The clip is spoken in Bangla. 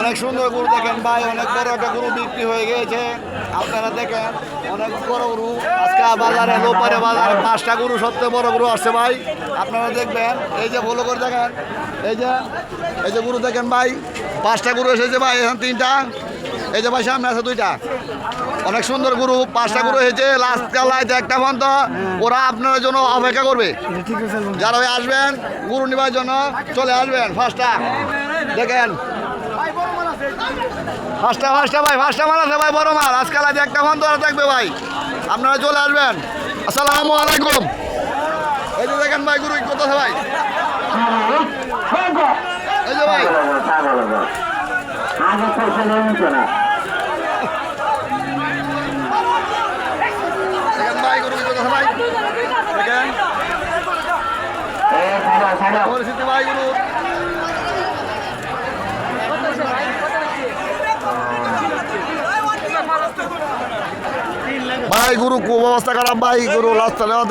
অনেক সুন্দর গরু দেখেন ভাই, অনেক বড় একটা গরু বিক্রি হয়ে গিয়েছে। আপনারা দেখেন অনেক বড় গরু আজকে বাজারে, লোপারে বাজারে 5টা গরু সবচেয়ে বড় গরু আসছে ভাই। আপনারা দেখবেন, এই যে ভালো করে দেখেন, এই যে গরু দেখেন ভাই, 5টা গরু এসেছে ভাই, এখানে 3টা, এই যে ভাই সামনে আছে 2টা। অনেক সুন্দর গরু, 5টা গরু হয়েছে, লাস্ট কালাইতে একটা পর্যন্ত ওরা আপনার জন্য অপেক্ষা করবে। যারা ওই আসবেন গরু নেবার জন্য চলে আসবেন। 5টা দেখেন, 5টা ভাই, 5টা মাল আছে ভাই, বড় মাল। আজকাল আজ একটা পর্যন্ত ওরা থাকবে ভাই, আপনারা চলে আসবেন। আসসালামু আলাইকুম। এই যে দেখেন ভাই গরু কোথায় ভাই, এই যে ভাই দেখেন ভাই গরু কোথায় ভাই, দেখেন পরিস্থিতি ভাই গরু। ভাই গরু খুব অবস্থা খারাপ ভাই, গরু রাস্তা নেওয়া